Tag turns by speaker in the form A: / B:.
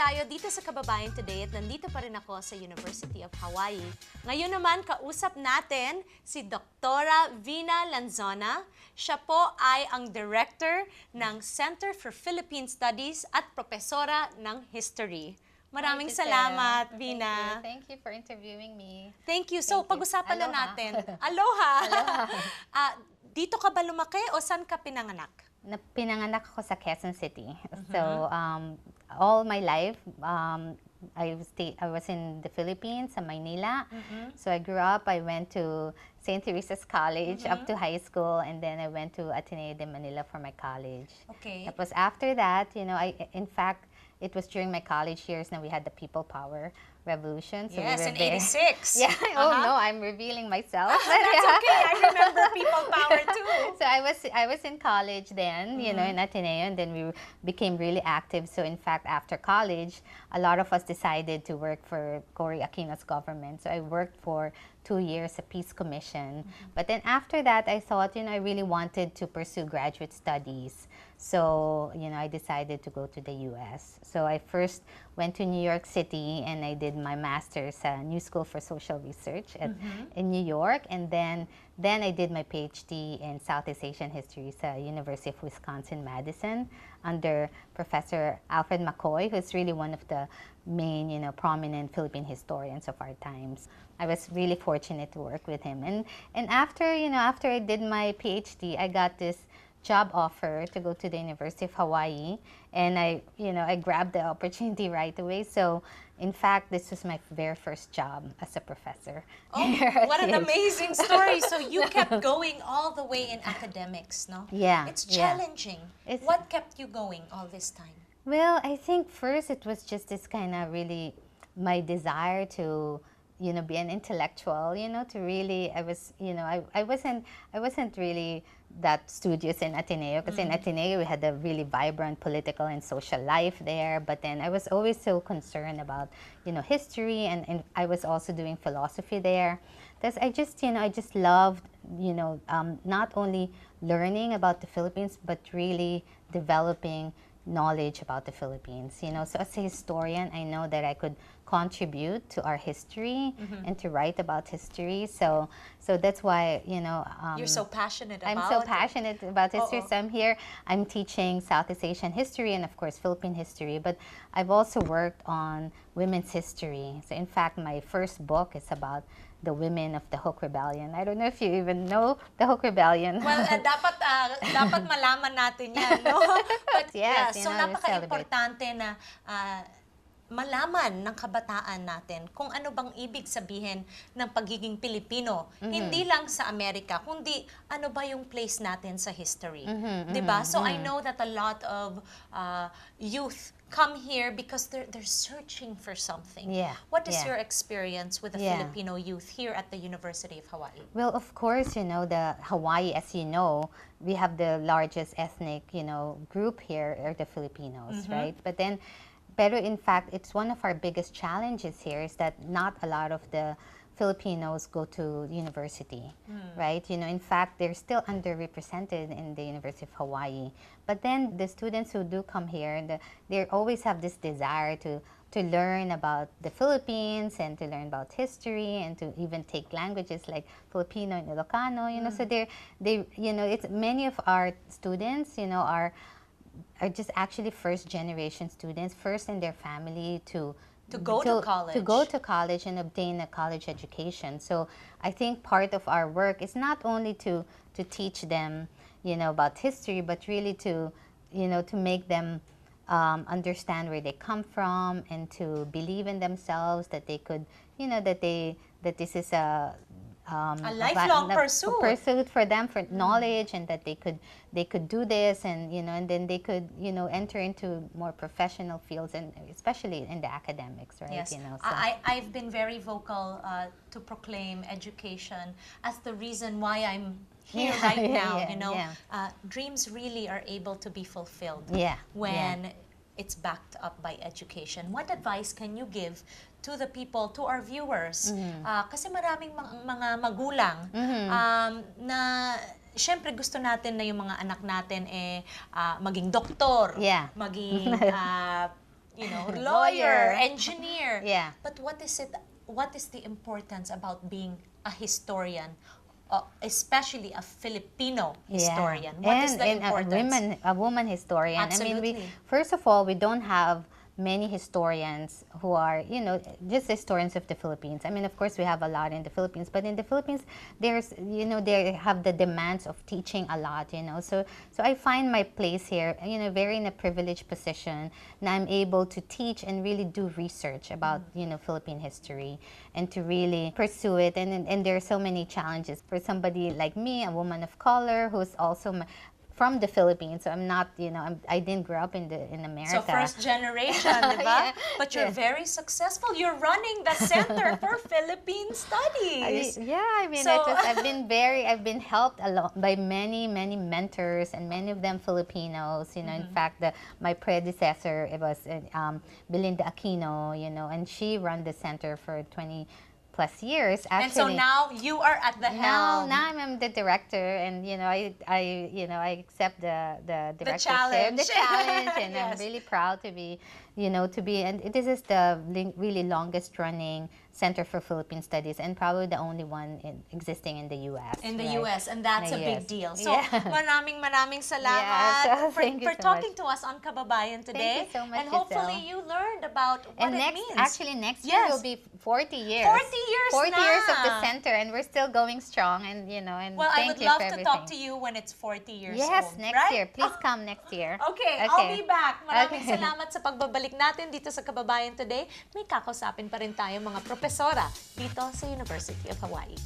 A: tayo dito sa Kababayan Today at nandito pa rin ako sa University of Hawaii. Ngayon naman, kausap natin si Dr. Vina Lanzona. Siya po ay ang Director ng Center for Philippine Studies at Profesora ng History. Maraming salamat, Vina.
B: Thank you for interviewing me.
A: Thank you. So, pag-usapan na natin. Aloha! Dito ka ba lumaki o saan ka pinanganak?
B: Pinanganak ako sa Quezon City. So, all my life, I was in the Philippines, sa Maynila. So, I grew up, I went to St. Teresa's College up to high school, and then I went to Ateneo de Manila for my college.
A: Okay.
B: Tapos after that, you know, in fact, it was during my college years that we had the People Power Revolution. So
A: yes,
B: we were
A: in
B: there.
A: 86.
B: Yeah. Oh no, I'm revealing myself.
A: That's okay. I remember People Power too.
B: So I was in college then, you know, in Ateneo, and then we became really active. So in fact, after college, a lot of us decided to work for Cory Aquino's government. So I worked for 2 years, a peace commission. But then after that, I thought, you know, I really wanted to pursue graduate studies. So, you know, I decided to go to the US. So I first went to New York City and I did my master's at New School for Social Research in New York. And then I did my PhD in Southeast Asian History at University of Wisconsin-Madison under Professor Alfred McCoy, who's really one of the main, you know, prominent Philippine historians of our times. I was really fortunate to work with him. And after, you know, after I did my PhD, I got this job offer to go to the University of Hawaii, and I grabbed the opportunity right away. So, in fact, this was my very first job as a professor.
A: Oh, what an amazing story! So you kept going all the way in academics, no?
B: Yeah,
A: it's challenging. What kept you going all this time?
B: Well, I think first it was just this kind of really my desire to, you know, be an intellectual, you know, to really, I was, you know, I wasn't really that studious in Ateneo, because in Ateneo we had a really vibrant political and social life there, but then I was always so concerned about, you know, history, and I was also doing philosophy there. Because I just, you know, I just loved, you know, not only learning about the Philippines, but really developing knowledge about the Philippines, you know. So as a historian, I know that I could contribute to our history and to write about history. So that's why, you know,
A: you're so passionate about
B: I'm so passionate about history. So I'm here, I'm teaching Southeast Asian history and of course Philippine history, but I've also worked on women's history. So in fact, my first book is about the women of the Hook Rebellion. I don't know if you even know the Hook Rebellion.
A: Well, dapat malaman natin yan, no? But
B: yes,
A: so napaka-importante na malaman ng kabataan natin kung ano bang ibig sabihin ng pagiging Pilipino. Hindi lang sa Amerika, kundi ano ba yung place natin sa history. Diba? So I know that a lot of youth come here because they're searching for something.
B: Yeah.
A: What is your experience with the Filipino youth here at the University of Hawaii?
B: Well, of course, you know, the Hawaii, as you know, we have the largest ethnic, you know, group here are the Filipinos, right? Pero in fact, it's one of our biggest challenges here is that not a lot of the Filipinos go to university, right? You know, in fact, they're still underrepresented in the University of Hawaii. But then the students who do come here, they always have this desire to learn about the Philippines and to learn about history and to even take languages like Filipino and Ilocano, you know. So they you know, it's many of our students, you know, are just actually first generation students, first in their family to go to college and obtain a college education. So I think part of our work is not only to teach them, you know, about history, but really to, you know, to make them understand where they come from and to believe in themselves, that they could, you know, that this is a
A: lifelong
B: pursuit for them for knowledge, and that they could do this, and you know, and then they could, you know, enter into more professional fields, and especially in the academics, right?
A: Yes.
B: You know, so.
A: I've been very vocal to proclaim education as the reason why I'm here right now. You know, dreams really are able to be fulfilled when it's backed up by education. What advice can you give to the people, to our viewers? Kasi maraming mga magulang na syempre gusto natin na yung mga anak natin maging doktor, maging you know, lawyer,
B: Lawyer.
A: engineer.
B: Yeah.
A: But what is it? What is the importance about being a historian, especially a Filipino historian? What is the importance?
B: A woman historian.
A: Absolutely.
B: I mean, first of all, we don't have many historians who are, you know, just historians of the Philippines. I mean, of course, we have a lot in the Philippines, but in the Philippines, there's, you know, they have the demands of teaching a lot, you know. So I find my place here, you know, very in a privileged position, and I'm able to teach and really do research about, you know, Philippine history and to really pursue it. And there are so many challenges for somebody like me, a woman of color, who's also from the Philippines, so I'm not, you know, I didn't grow up in America.
A: So first generation, diba?
B: Yeah.
A: But you're very successful. You're running the Center for Philippine Studies.
B: I mean, I've been helped a lot by many mentors, and many of them Filipinos. You know, in fact, my predecessor, it was Belinda Aquino, you know, and she ran the center for 20+ years, actually.
A: And so now you are at the helm.
B: Now I'm the director, and you know, I accept the directorship,
A: challenge.
B: And
A: Yes.
B: I'm really proud to be, and this is the really longest running Center for Philippine Studies, and probably the only one existing in the U.S.
A: In the
B: right?
A: U.S., and that's a
B: In the
A: big
B: US.
A: deal. So,
B: Yeah.
A: maraming salamat
B: Yeah, so thank you
A: for
B: so
A: talking
B: much.
A: to us on Kababayan today.
B: Thank you so much,
A: And hopefully
B: Giselle.
A: you learned about what
B: And
A: it means.
B: next year
A: Yes.
B: will be 40 years.
A: 40 years
B: 40 years of the
A: na.
B: center, and we're still going strong. And and
A: Well, I
B: thank
A: would
B: you
A: love
B: for
A: to talk
B: everything.
A: to you when it's 40 years
B: Yes,
A: old.
B: next
A: right?
B: year. Please come next year.
A: Okay, I'll be back. Maraming salamat sa pagbabalik natin dito sa Kababayan Today. May kakausapin pa rin tayo mga profesora dito sa University of Hawaii.